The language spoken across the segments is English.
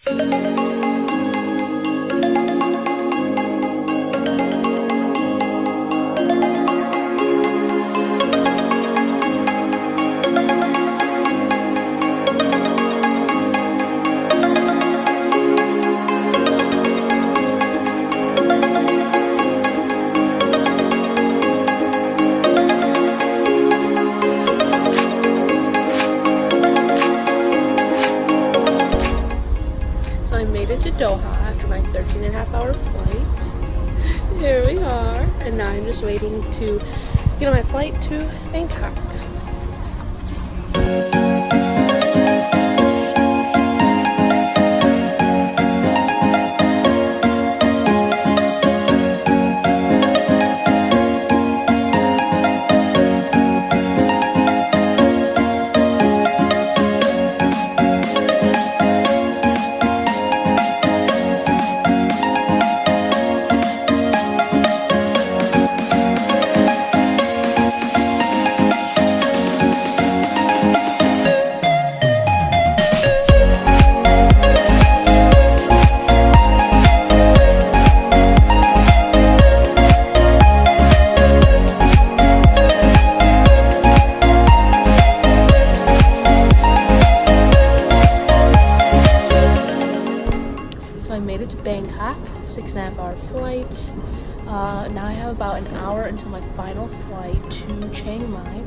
To Doha after my 13.5-hour flight. Here we are, and now I'm just waiting to get on my flight to Bangkok. I made it to Bangkok, 6.5-hour flight. Now I have about an hour until my final flight to Chiang Mai.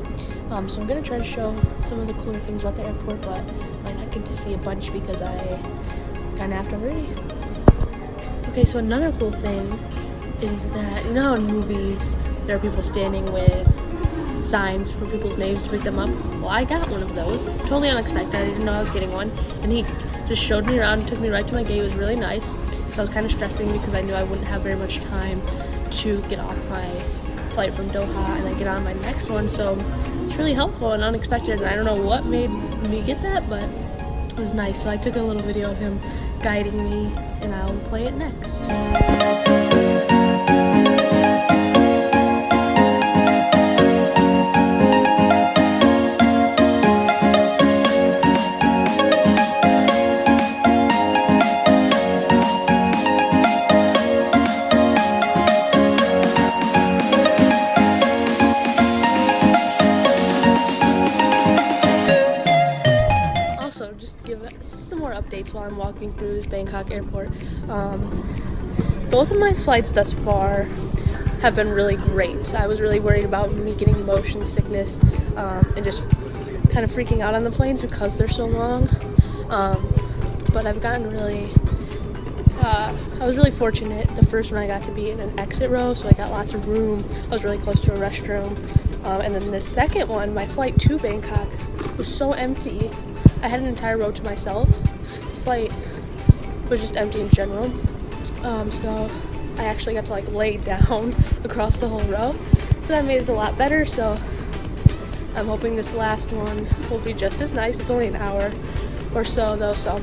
So I'm gonna try to show some of the cooler things about the airport, but I might not get to see a bunch because I kinda have to hurry. Okay, so another cool thing is that, you know how in movies there are people standing with signs for people's names to pick them up? Well, I got one of those. Totally unexpected. I didn't know I was getting one. And he just showed me around and took me right to my gate. It was really nice. So I was kind of stressing because I knew I wouldn't have very much time to get off my flight from Doha and then get on my next one. So it's really helpful and unexpected. And I don't know what made me get that, but it was nice. So I took a little video of him guiding me, and I'll play it next. Just give some more updates while I'm walking through this Bangkok airport. Both of my flights thus far have been really great. I was really worried about me getting motion sickness and just kind of freaking out on the planes because they're so long. But I've gotten really, I was really fortunate. The first one I got to be in an exit row, so I got lots of room. I was really close to a restroom. And then the second one, my flight to Bangkok, was so empty. I had an entire row to myself. The flight was just empty in general. So I actually got to like lay down across the whole row. So that made it a lot better. So I'm hoping this last one will be just as nice. It's only an hour or so though, so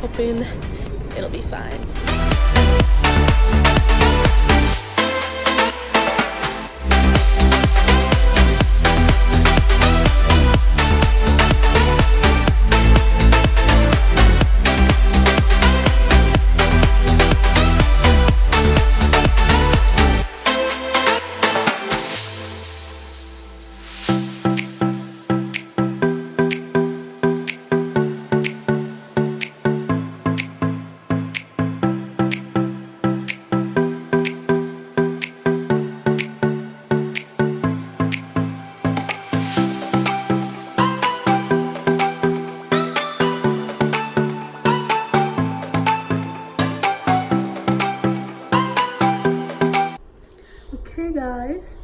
hoping it'll be fine. Okay guys,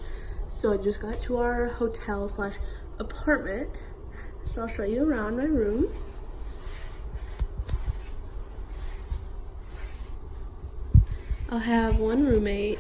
so I just got to our hotel slash apartment, so I'll show you around my room. I'll have one roommate.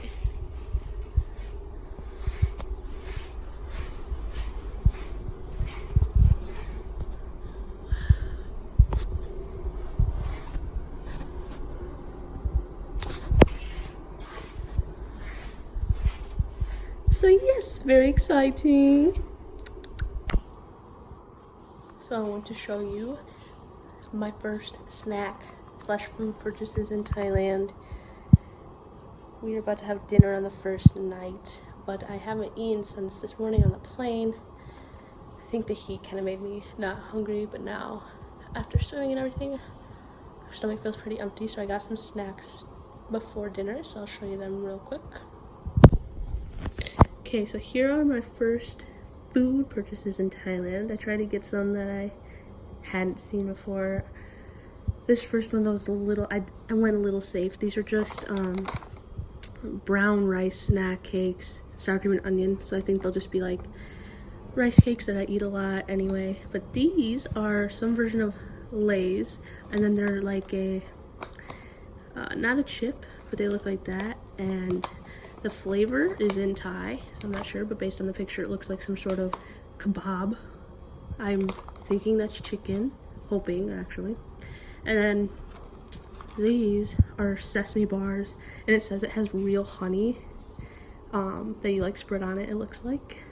So yes, very exciting. So I want to show you my first snack / food purchases in Thailand. We're about to have dinner on the first night, but I haven't eaten since this morning on the plane. I think the heat kind of made me not hungry, but now after swimming and everything, my stomach feels pretty empty, so I got some snacks before dinner, so I'll show you them real quick. Okay, so here are my first food purchases in Thailand. I tried to get some that I hadn't seen before. This first one was a little, I went a little safe. These are just brown rice snack cakes, sour cream and onion, so I think they'll just be like rice cakes that I eat a lot anyway. But these are some version of Lay's, and then they're like a not a chip, but they look like that, and the flavor is in Thai, so I'm not sure, but based on the picture it looks like some sort of kebab. I'm thinking that's chicken, hoping actually. And then these are sesame bars, and it says it has real honey that you like spread on it, it looks like.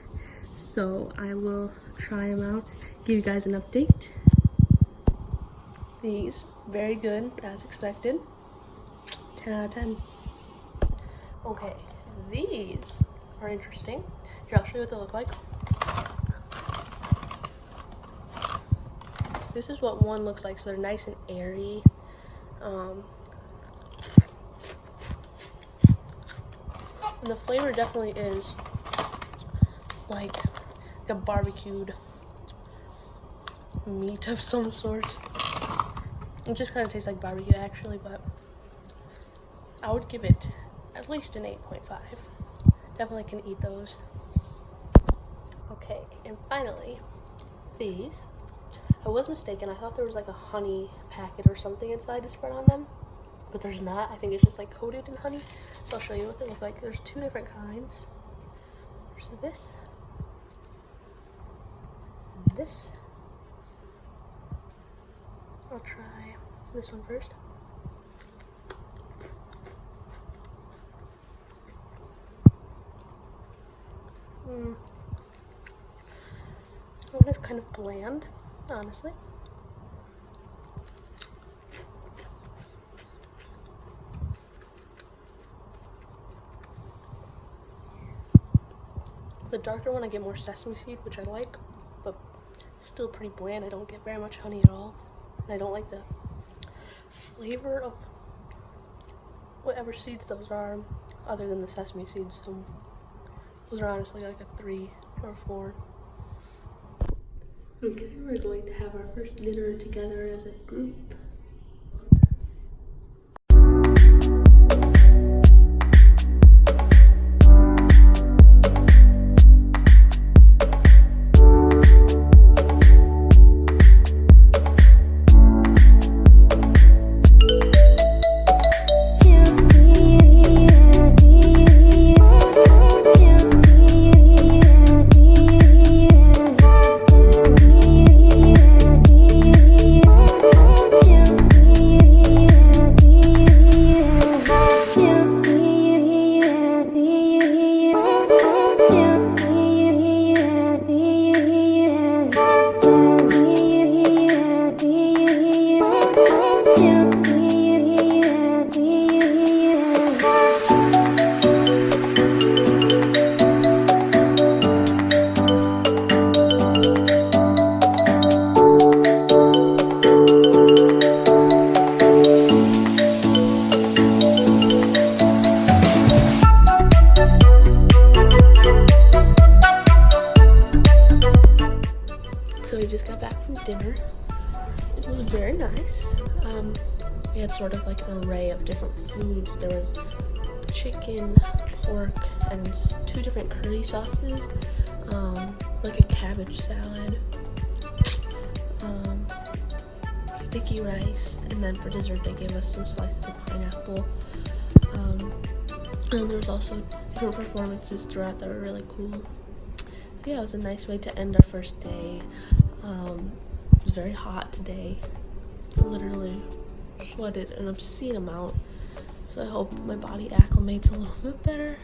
So I will try them out, give you guys an update. These, very good, as expected. 10 out of 10. Okay, these are interesting. Here, I'll show you what they look like. This is what one looks like, so they're nice and airy. And the flavor definitely is like a barbecued meat of some sort. It just kind of tastes like barbecue actually, but I would give it at least an 8.5. Definitely can eat those. Okay, and finally, these. I was mistaken. I thought there was like a honey packet or something inside to spread on them, but there's not. I think it's just like coated in honey. So I'll show you what they look like. There's two different kinds. There's this and this. I'll try this one first. It is kind of bland, honestly. The darker one I get more sesame seed, which I like, but still pretty bland. I don't get very much honey at all. And I don't like the flavor of whatever seeds those are, other than the sesame seeds. So those are honestly like a 3 or 4. Okay, we're going to have our first dinner together as a group. So we just got back from dinner. It was very nice. We had sort of like an array of different foods. There was chicken, pork, and 2 different curry sauces, like a cabbage salad, sticky rice, and then for dessert they gave us some slices of pineapple. And there was also different performances throughout that were really cool. So yeah, it was a nice way to end our first day. It was very hot today. I literally sweated an obscene amount. So I hope my body acclimates a little bit better,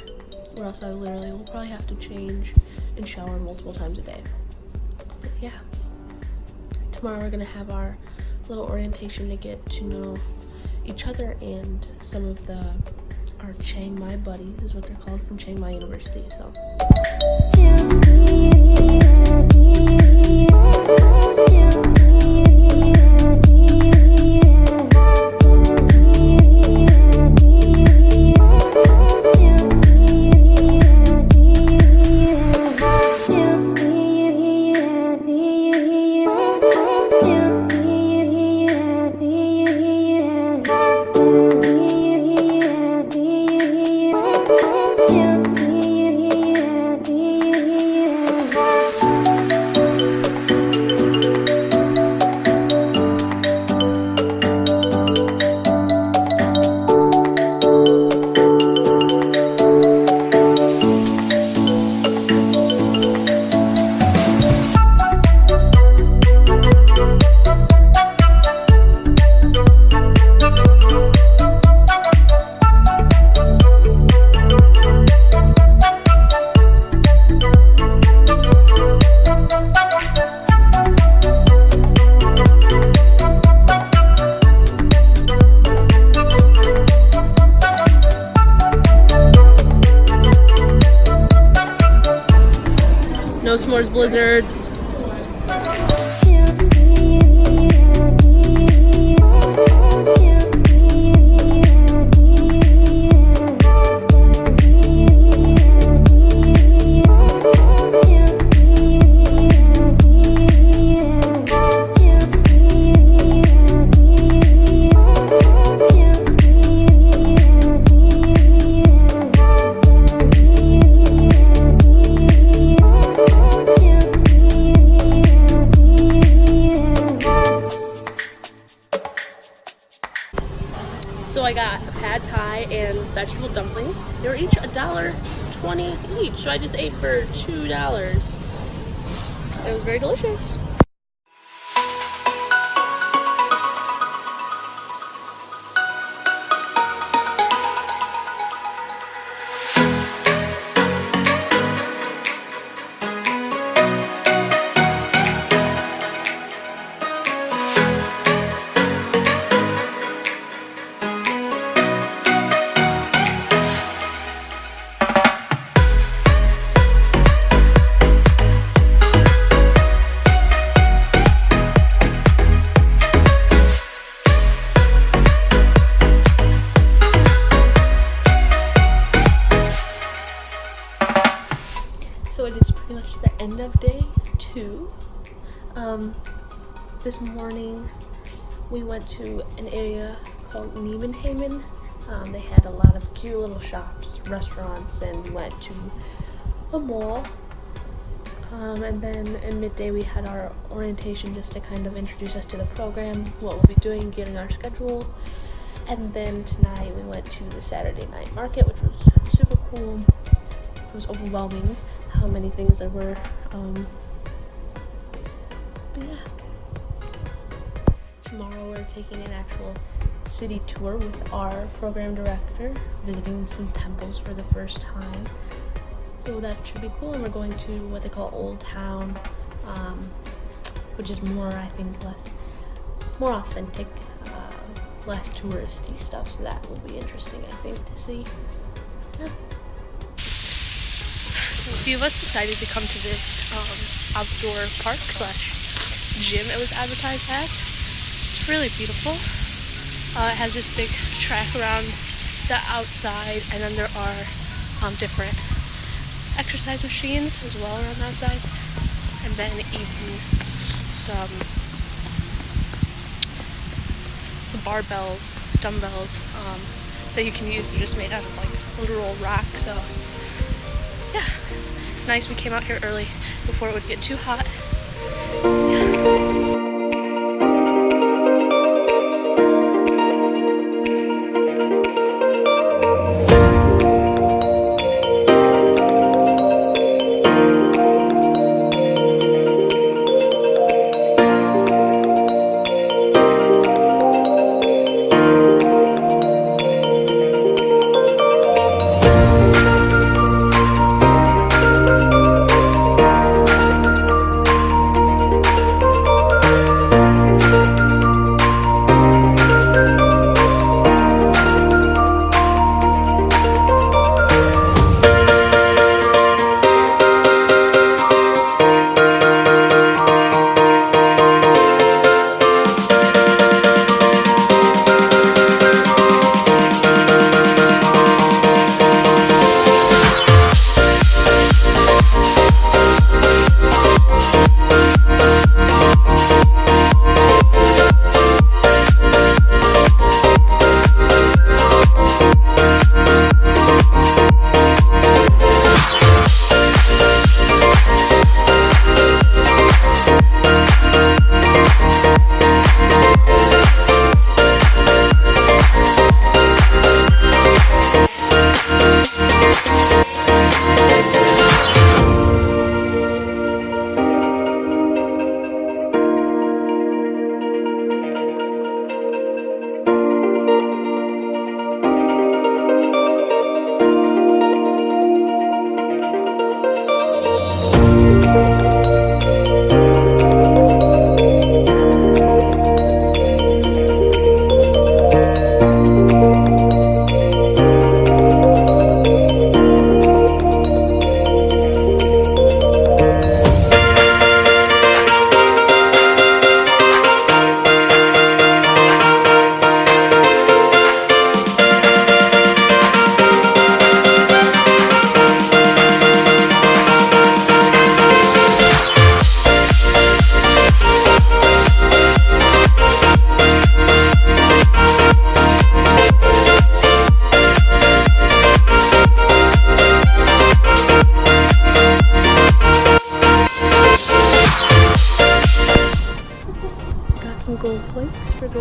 or else I literally will probably have to change and shower multiple times a day. But yeah. Tomorrow we're gonna have our little orientation to get to know each other and some of our Chiang Mai buddies is what they're called, from Chiang Mai University. So no s'mores blizzards. So I got a pad thai and vegetable dumplings. They were each $1.20 each, so I just ate for $2. It was very delicious. So it is pretty much the end of day 2. This morning we went to an area called Niemenhamen. They had a lot of cute little shops, restaurants, and we went to a mall. And then in midday we had our orientation just to kind of introduce us to the program, what we'll be doing, getting our schedule. And then tonight we went to the Saturday night market, which was super cool. It was overwhelming how many things there were. But yeah. Tomorrow we're taking an actual city tour with our program director, visiting some temples for the first time. So that should be cool. And we're going to what they call Old Town, which is more, I think, more authentic, less touristy stuff. So that will be interesting, I think, to see. Yeah. So a few of us decided to come to this outdoor park / gym it was advertised as. It's really beautiful. It has this big track around the outside, and then there are different exercise machines as well around the outside, and then even some barbells, dumbbells that you can use. They're just made out of like literal rock. So yeah, it's nice we came out here early before it would get too hot. Yeah.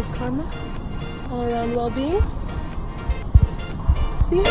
positive karma, all around well-being. See ya.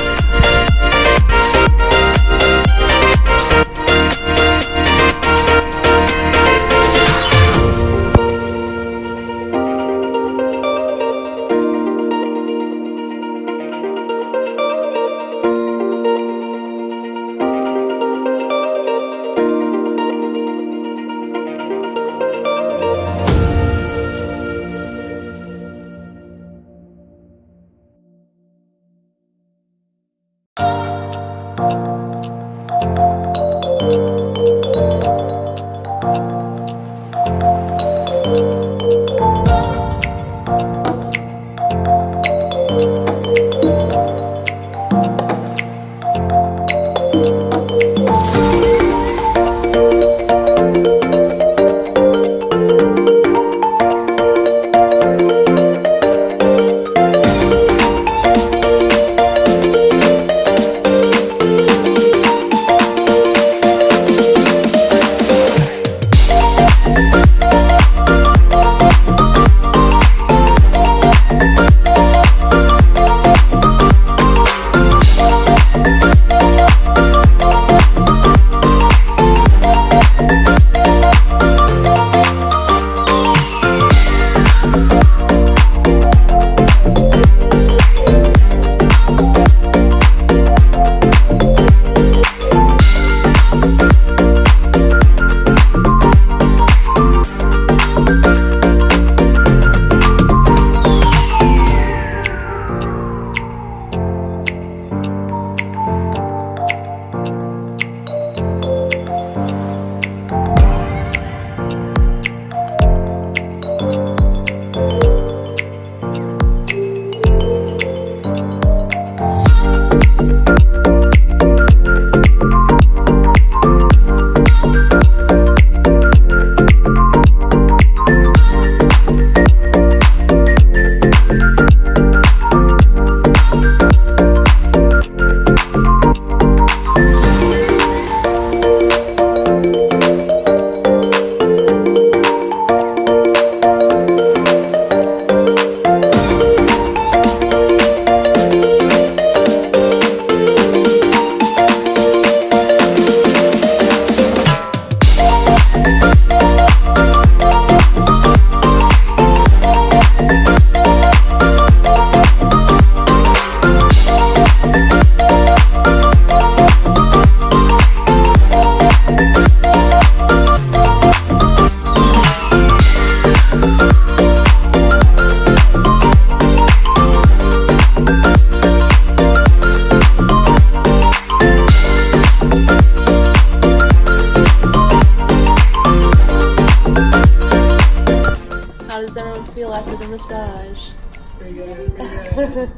How does everyone feel after the massage? Pretty good. Pretty good.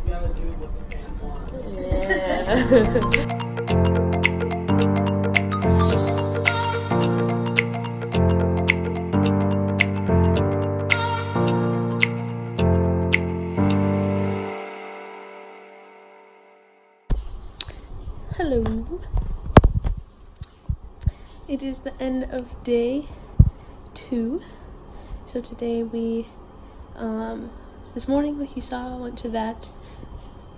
You gotta do what the fans want. Yeah. Hello. It is the end of day 2. So today we, this morning, like you saw, I went to that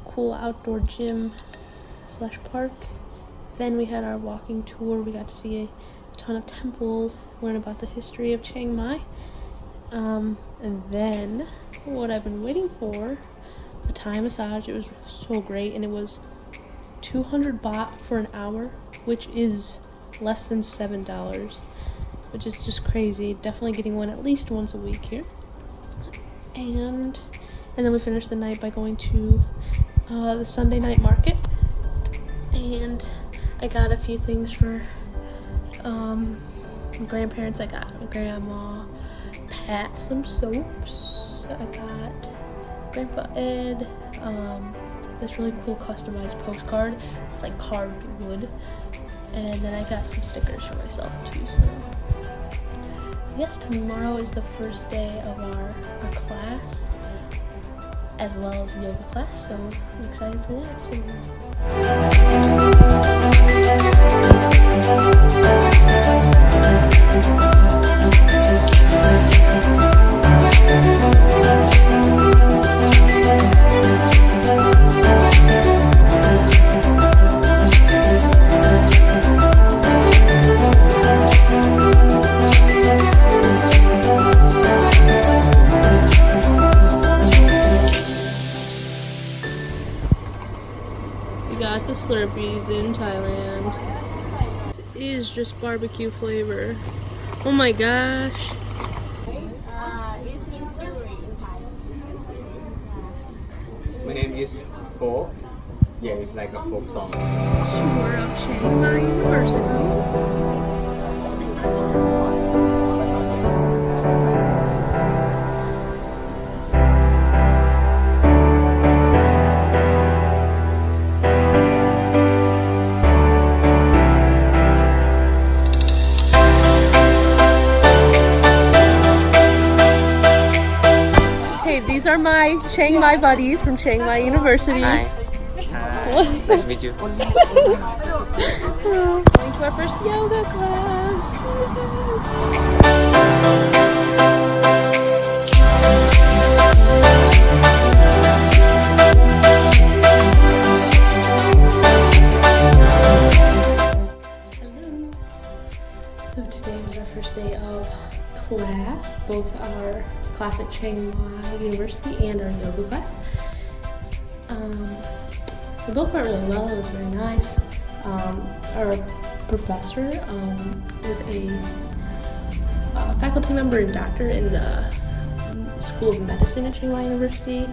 cool outdoor gym / park. Then we had our walking tour. We got to see a ton of temples, learn about the history of Chiang Mai. And then what I've been waiting for, a Thai massage. It was so great, and it was 200 baht for an hour, which is less than $7, which is just crazy. Definitely getting one at least once a week here. And then we finished the night by going to the Sunday night market, and I got a few things for grandparents. I got Grandma Pat some soaps. I got Grandpa Ed this really cool customized postcard. It's like carved wood. And then I got some stickers for myself too. So yes, tomorrow is the first day of our class, as well as yoga class, so I'm excited for that. So got the Slurpees in Thailand. This is just barbecue flavor. Oh my gosh. My name is Folk. Yeah, it's like a folk song. Tour of Chiang Mai University. These are my Chiang Mai buddies from Chiang Mai University. Hi. Nice to meet you. Going to our first yoga class. Hello. So today was our first day of class, both our class at Chiang Mai University and our yoga class. They both went really well. It was very nice. Our professor is a faculty member and doctor in the School of Medicine at Chiang Mai University.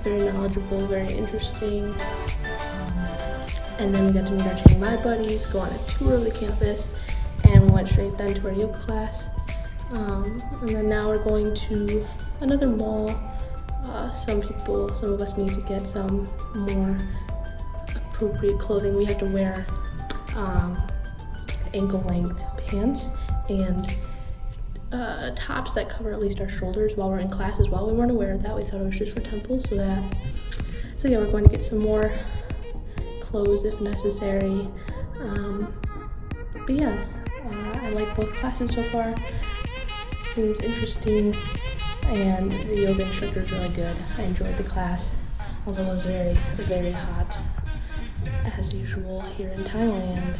Very knowledgeable, very interesting. And then we got to meet our Chiang Mai buddies, go on a tour of the campus, and we went straight then to our yoga class. And then now we're going to another mall. Some of us need to get some more appropriate clothing. We have to wear ankle length pants and tops that cover at least our shoulders while we're in class as well. We weren't aware of that. We thought it was just for temples. So yeah, we're going to get some more clothes if necessary. But yeah, I like both classes so far. Seems interesting, and the yoga instructor is really good. I enjoyed the class, although it was very hot, as usual here in Thailand.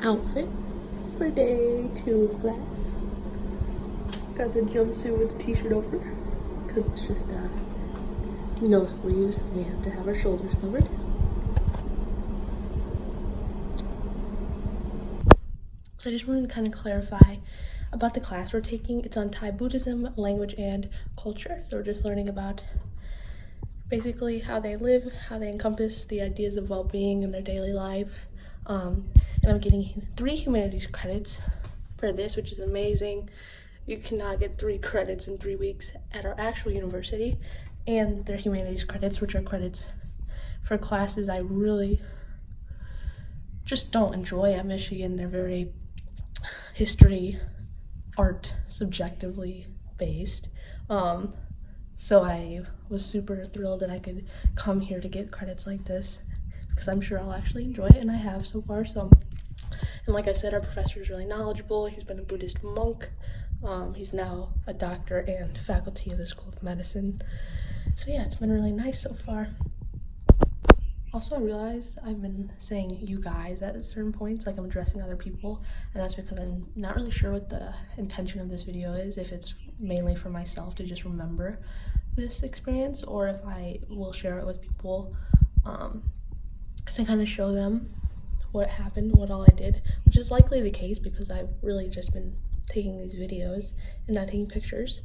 Outfit for day 2 of class. Got the jumpsuit with the t-shirt over because it's just no sleeves. We have to have our shoulders covered. So I just wanted to kind of clarify about the class we're taking. It's on Thai Buddhism, language, and culture. So we're just learning about basically how they live, how they encompass the ideas of well-being in their daily life. And I'm getting 3 humanities credits for this, which is amazing. You cannot get 3 credits in 3 weeks at our actual university. And they're humanities credits, which are credits for classes I really just don't enjoy at Michigan. They're very history, art, subjectively based. So I was super thrilled that I could come here to get credits like this, because I'm sure I'll actually enjoy it, and I have so far. And like I said, our professor is really knowledgeable. He's been a Buddhist monk. He's now a doctor and faculty of the School of Medicine. So yeah, it's been really nice so far. Also, I realize I've been saying you guys at certain points, like I'm addressing other people, and that's because I'm not really sure what the intention of this video is, if it's mainly for myself to just remember this experience, or if I will share it with people to kind of show them what happened, what all I did, which is likely the case because I've really just been taking these videos and not taking pictures.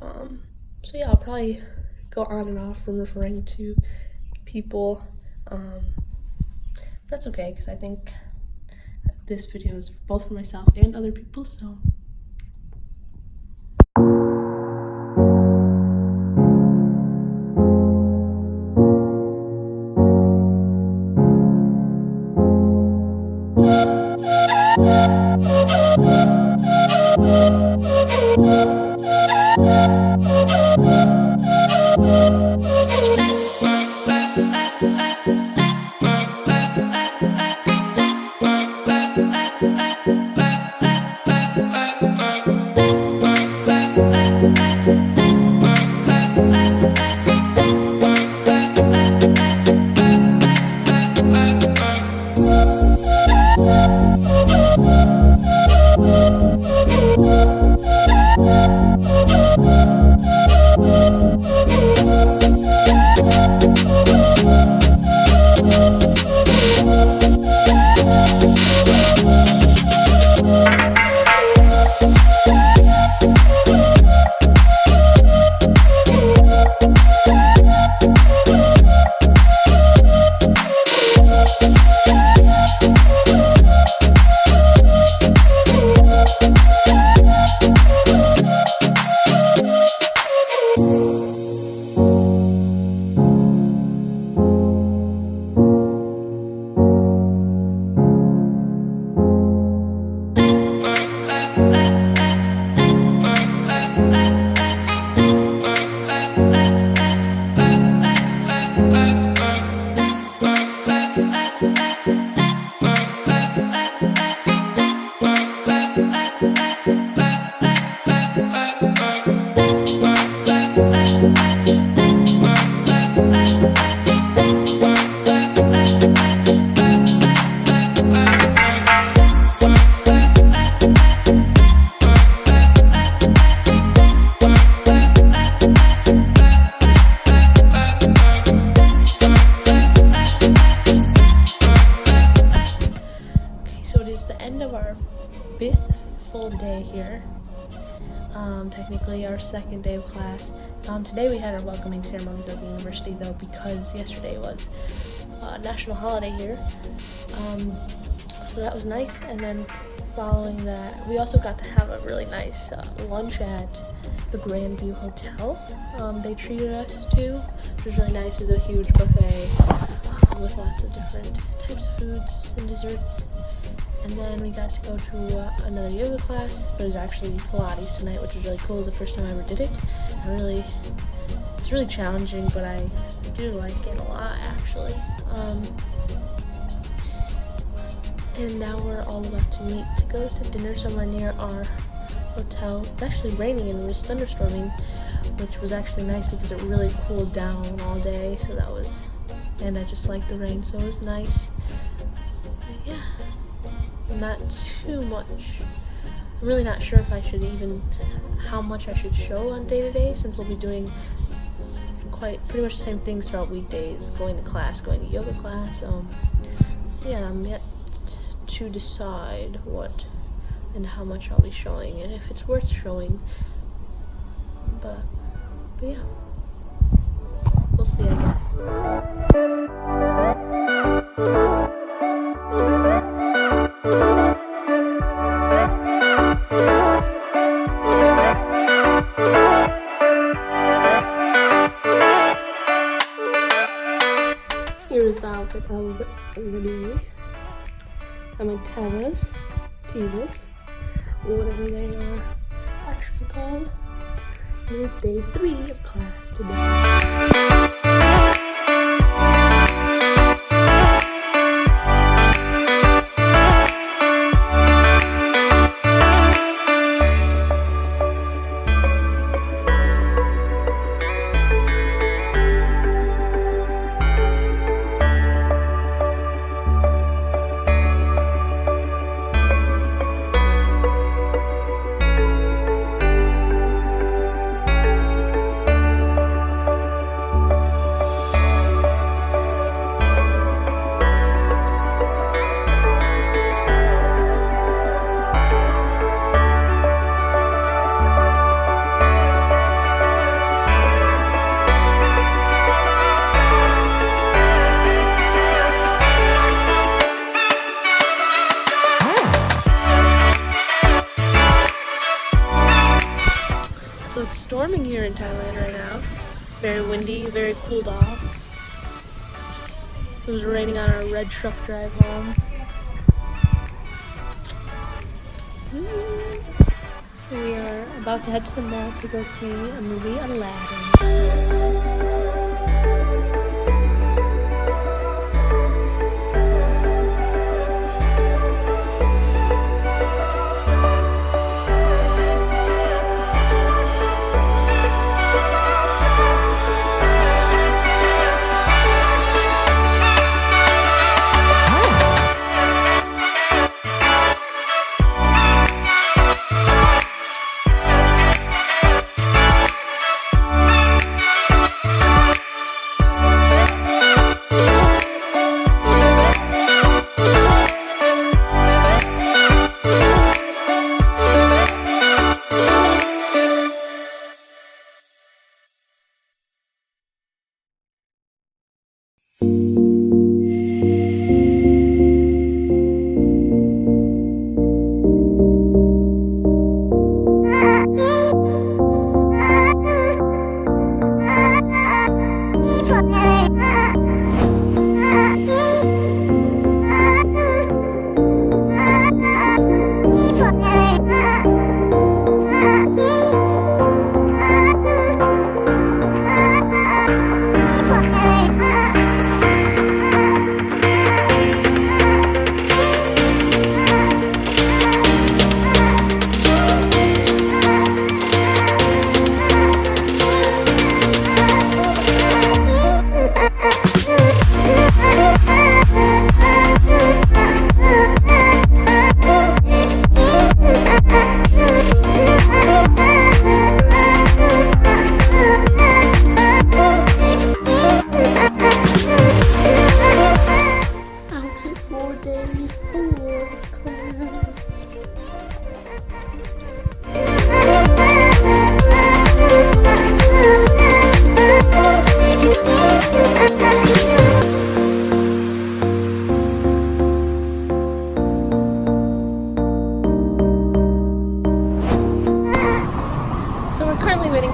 So yeah, I'll probably go on and off from referring to people. That's okay, because I think this video is both for myself and other people, so. Fifth full day here. Technically our second day of class. Today we had our welcoming ceremonies at the university though, because yesterday was a national holiday here. So that was nice, and then following that we also got to have a really nice lunch at the Grandview Hotel. They treated us to. It was really nice. It was a huge buffet with lots of different types of foods and desserts. And then we got to go to another yoga class, but it was actually Pilates tonight, which was really cool. It was the first time I ever did it. It's really challenging, but I do like it a lot, actually. And now we're all about to meet to go to dinner somewhere near our hotel. It's actually raining and it was thunderstorming, which was actually nice because it really cooled down all day. So that was, and I just like the rain, so it was nice. But yeah. Not too much. I'm really not sure if I should how much I should show on day to day, since we'll be doing pretty much the same things throughout weekdays, going to class, going to yoga class. So yeah, I'm yet to decide what and how much I'll be showing and if it's worth showing. But yeah, we'll see, I guess. Here's the outfit of the day. I'm in Tevas, whatever they are actually called. It is day 3 of class today. is storming here in Thailand right now. Very windy, very cooled off. It was raining on our red truck drive home. So we are about to head to the mall to go see a movie, Aladdin.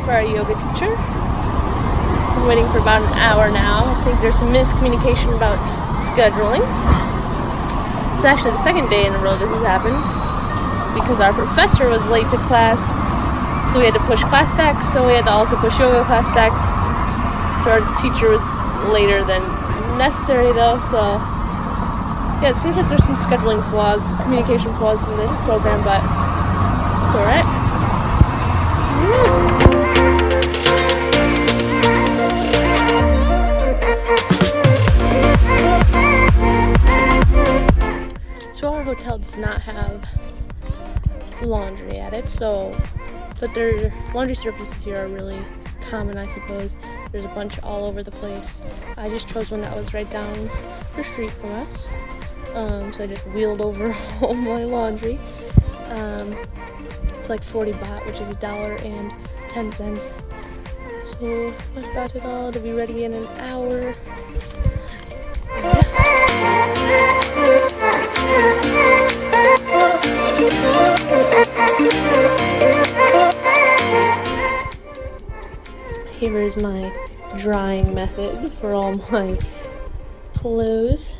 For our yoga teacher. Been waiting for about an hour now. I think there's some miscommunication about scheduling. It's actually the second day in a row this has happened because our professor was late to class, so we had to push class back, so we had to also push yoga class back. So our teacher was later than necessary though, so yeah, it seems like there's some scheduling flaws, communication flaws in this program, but it's alright. So our hotel does not have laundry at it, but their laundry services here are really common, I suppose. There's a bunch all over the place. I just chose one that was right down the street from us, so I just wheeled over all my laundry. It's like 40 baht, which is $1.10. So that's about it all. It'll be ready in an hour. Here is my drying method for all my clothes.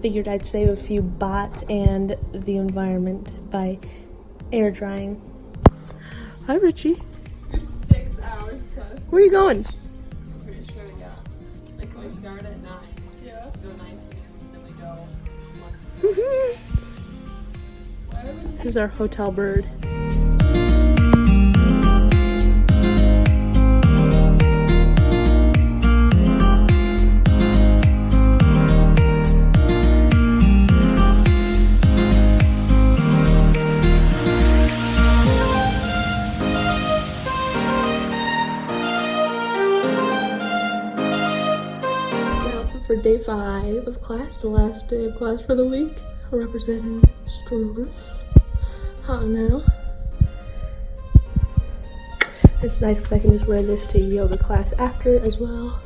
Figured I'd save a few baht and the environment by air drying. Hi, Richie. 6 hours plus. Where are you going? I'm pretty sure, yeah. Like we start at 9. Yeah. Go 19, then we go. This is our hotel bird. For day 5 of class, the last day of class for the week, representing students. Hot now. It's nice because I can just wear this to yoga class after as well.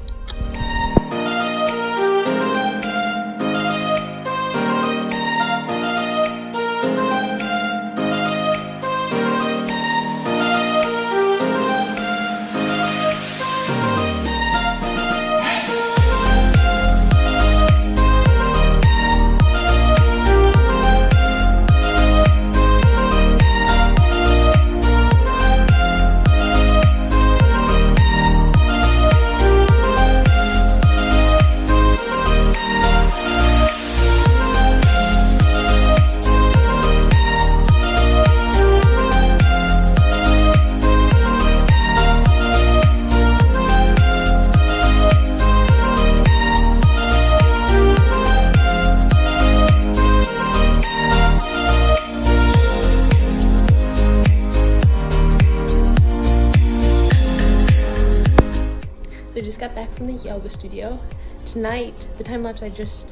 got back from the yoga studio. Tonight, the time lapse I just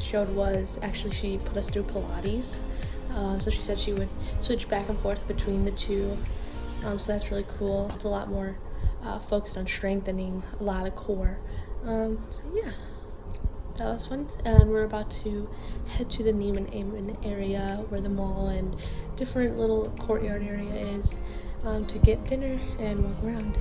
showed was actually she put us through Pilates. So she said she would switch back and forth between the two. So that's really cool. It's a lot more focused on strengthening a lot of core. So yeah, that was fun. And we're about to head to the Neiman Amen area where the mall and different little courtyard area is to get dinner and walk around.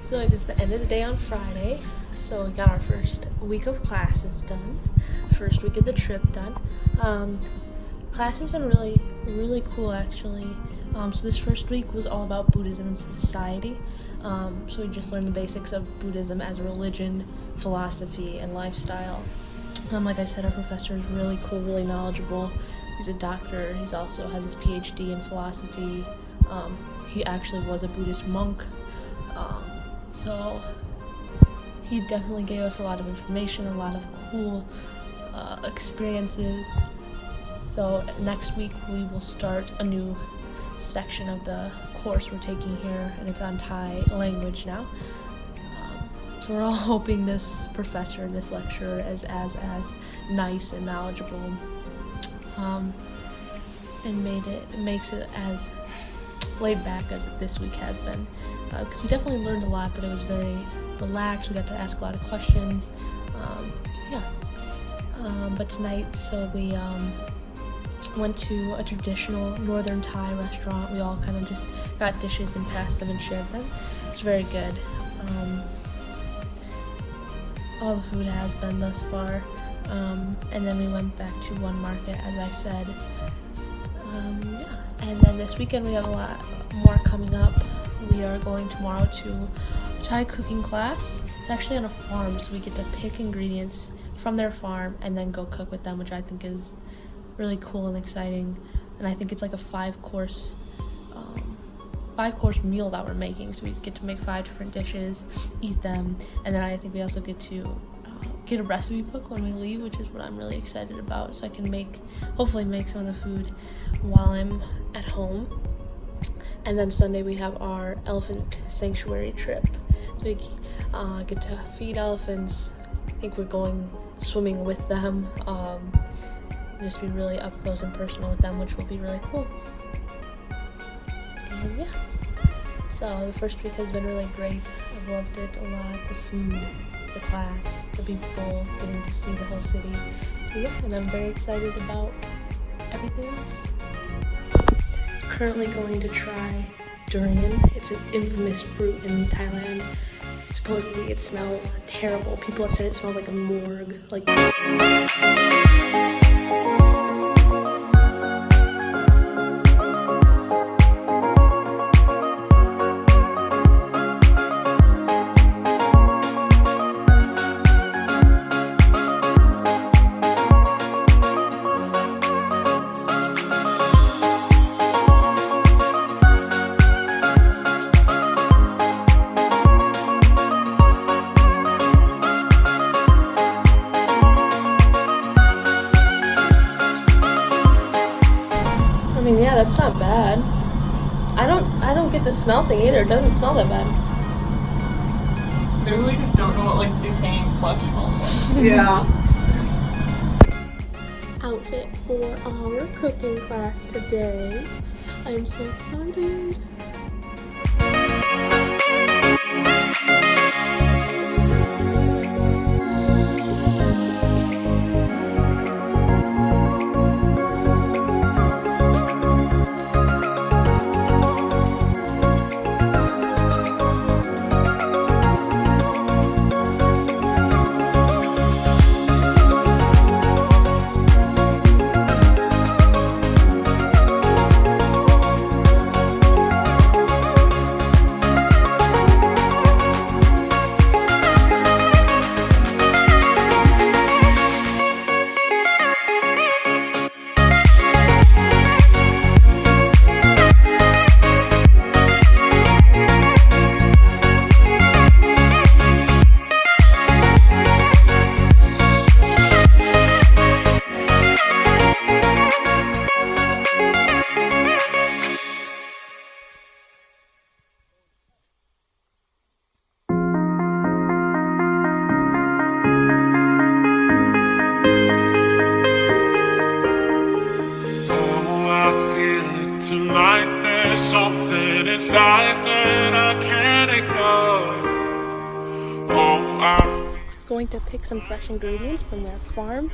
So it is the end of the day on Friday, so we got our first week of classes done, first week of the trip done. Class has been really cool actually. So this first week was all about Buddhism and Society. So we just learned the basics of Buddhism as a religion, philosophy, and lifestyle. Like I said, our professor is really cool, really knowledgeable. He's a doctor. He also has his PhD in philosophy. He actually was a Buddhist monk. So he definitely gave us a lot of information, a lot of cool experiences. So next week we will start a new section of the course we're taking here, and it's on Thai language now. So we're all hoping this professor, this lecturer is as nice and knowledgeable, and makes it as laid back as this week has been, because we definitely learned a lot, but it was very relaxed. We got to ask a lot of questions. But tonight, so we went to a traditional northern Thai restaurant. We all kind of just got dishes and passed them and shared them. It's very good. All the food has been thus far. And then we went back to one market, as I said. And then this weekend we have a lot more coming up. We are going tomorrow to a Thai cooking class. It's actually on a farm, so we get to pick ingredients from their farm and then go cook with them, which I think is really cool and exciting. And I think it's like a five-course meal that we're making. So we get to make 5 different dishes, eat them, and then I think we also get to get a recipe book when we leave, which is what I'm really excited about. So I can hopefully make some of the food while I'm at home. And then Sunday we have our elephant sanctuary trip. So we get to feed elephants. I think we're going swimming with them. Just be really up close and personal with them, which will be really cool. And yeah, so the first week has been really great. I've loved it a lot. The food, the class, the people, getting to see the whole city. So yeah, and I'm very excited about everything else. Currently going to try durian. It's an infamous fruit in Thailand. Supposedly it smells terrible. People have said it smells like a morgue. Yeah, that's not bad. I don't get the smell thing either. It doesn't smell that bad. Maybe we just don't know what decaying flesh smells like. Yeah. Outfit for our cooking class today. I am so excited. inside that I can't ignore. Oh, Going to pick some fresh ingredients from their farm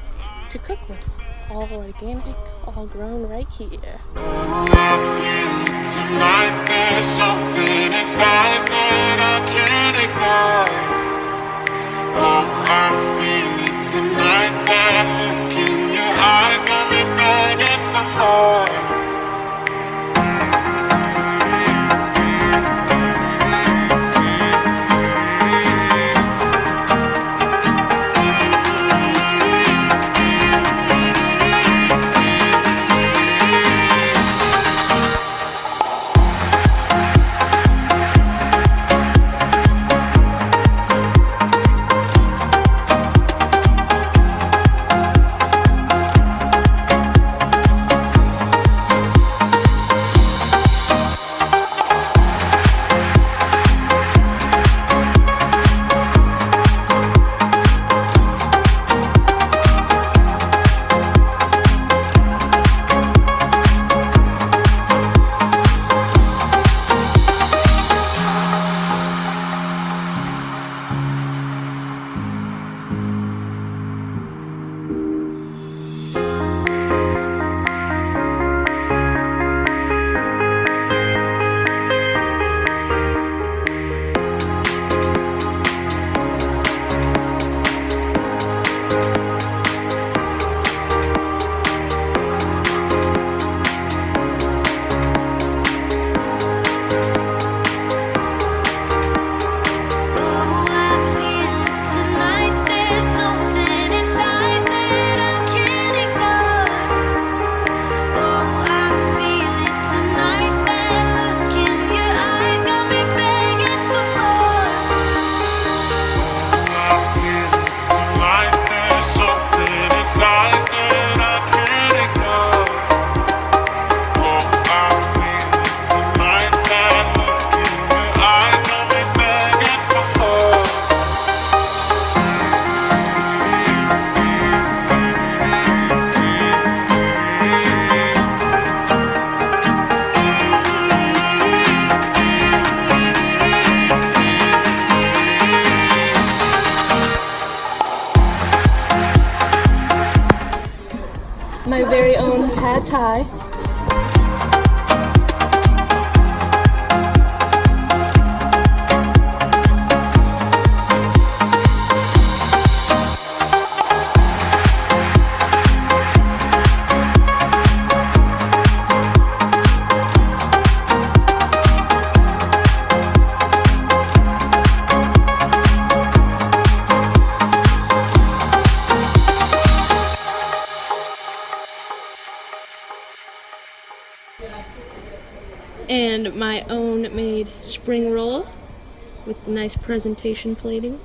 to cook with. All organic, all grown right here. I feel it tonight. There's something inside that I can't ignore. Oh, I feel it tonight. That look in your eyes got me begging for more. My very own pad thai. And my own made spring roll with nice presentation plating.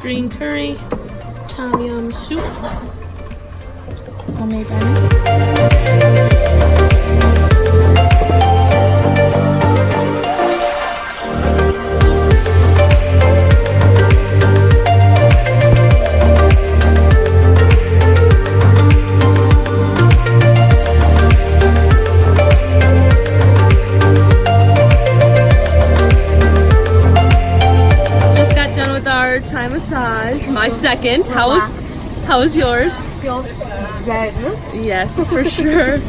Green curry, tom yum soup, homemade by me. Thai massage, my second. How was yours? Feels zen. Yes, for sure.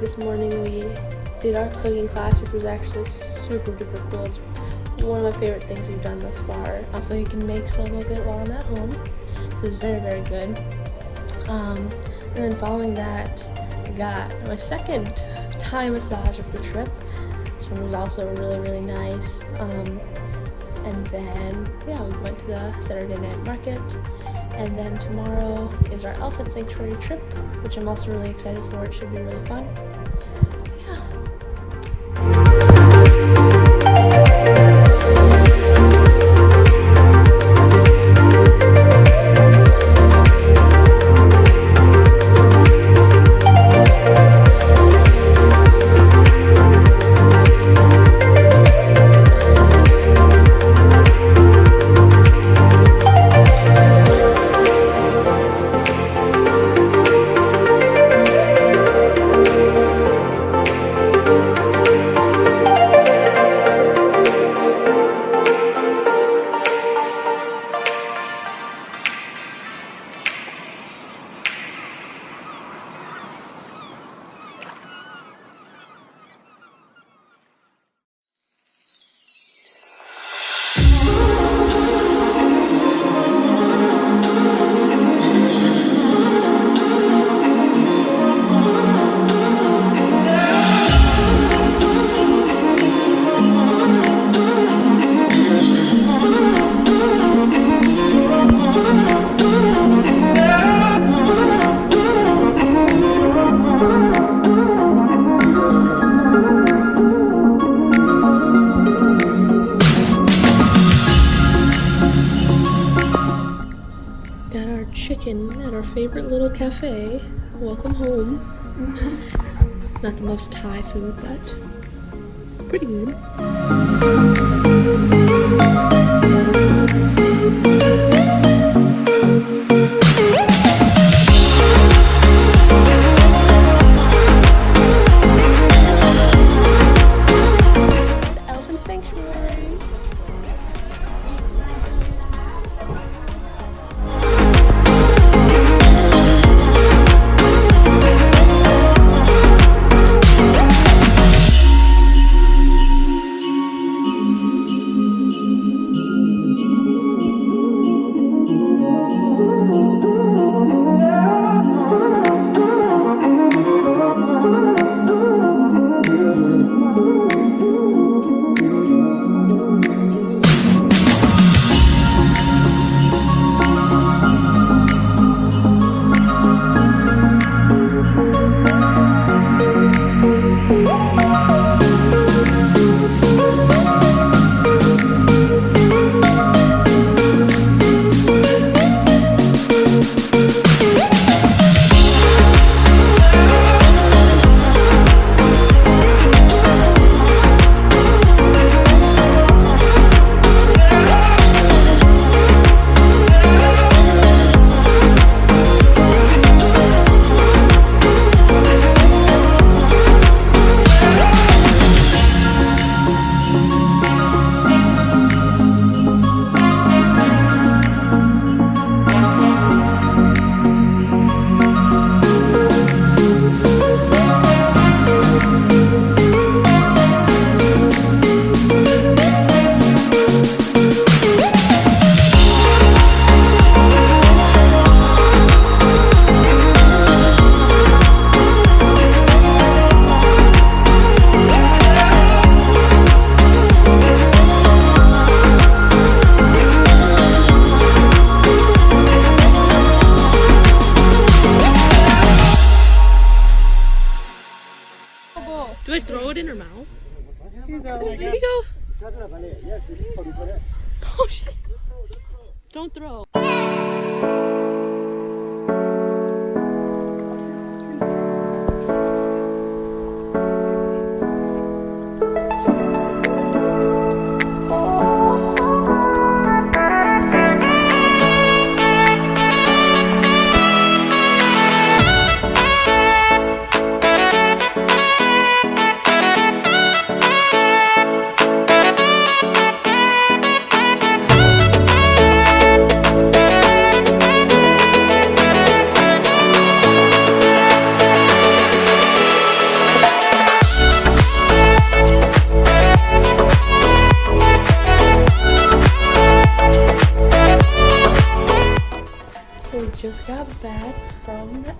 this morning we did our cooking class, which was actually super duper cool. It's one of my favorite things we've done thus far. Hopefully I can make some of it while I'm at home. So it's very, very good. And then following that, I got my second Thai massage of the trip. This one was also really, really nice. And then, yeah, we went to the Saturday night market. And then tomorrow is our elephant sanctuary trip, which I'm also really excited for. It should be really fun. Yeah. Got our chicken at our favorite little cafe. Welcome home. Not the most Thai food, but pretty good. The elephant sanctuary. Do I throw it in her mouth? Here you go. Here you go. Oh shit. Don't throw.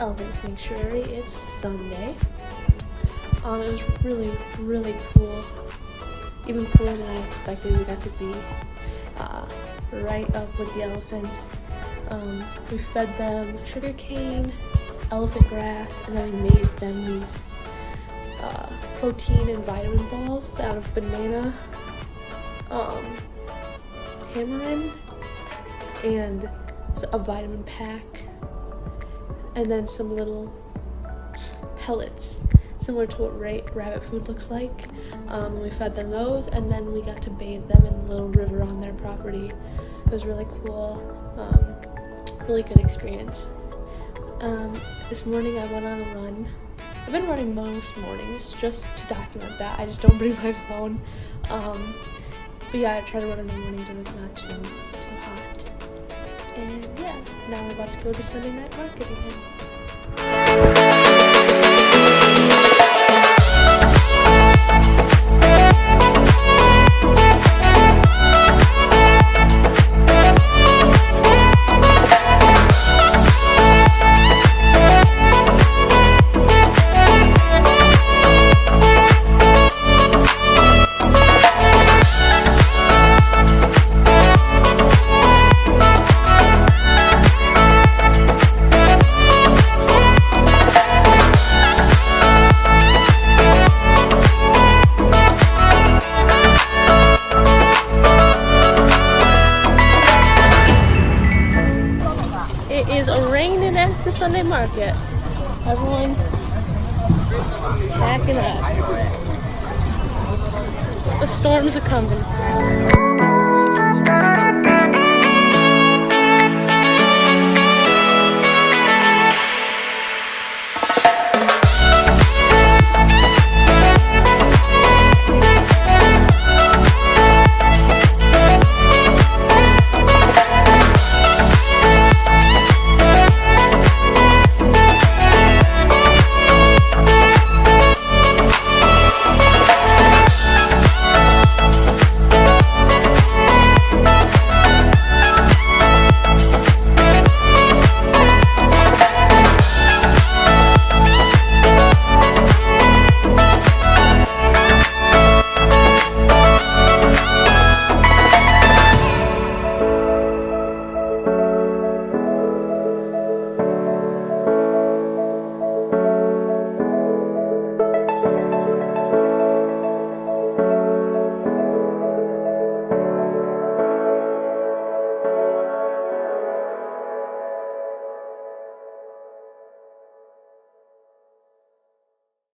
Elephant Sanctuary. It's Sunday. It was really, really cool. Even cooler than I expected. We got to be right up with the elephants. We fed them sugar cane, elephant grass, and then we made them these protein and vitamin balls out of banana, tamarind, and a vitamin pack, and then some little pellets similar to what rabbit food looks like. We fed them those, and then we got to bathe them in a little river on their property. It was really cool, really good experience. This morning I went on a run. I've been running most mornings just to document that. I just don't bring my phone. But yeah, I try to run in the mornings when it's not too hot. And yeah, now we're about to go to Sunday night market again. It is raining at the Sunday market. Everyone is packing up. The storms are coming.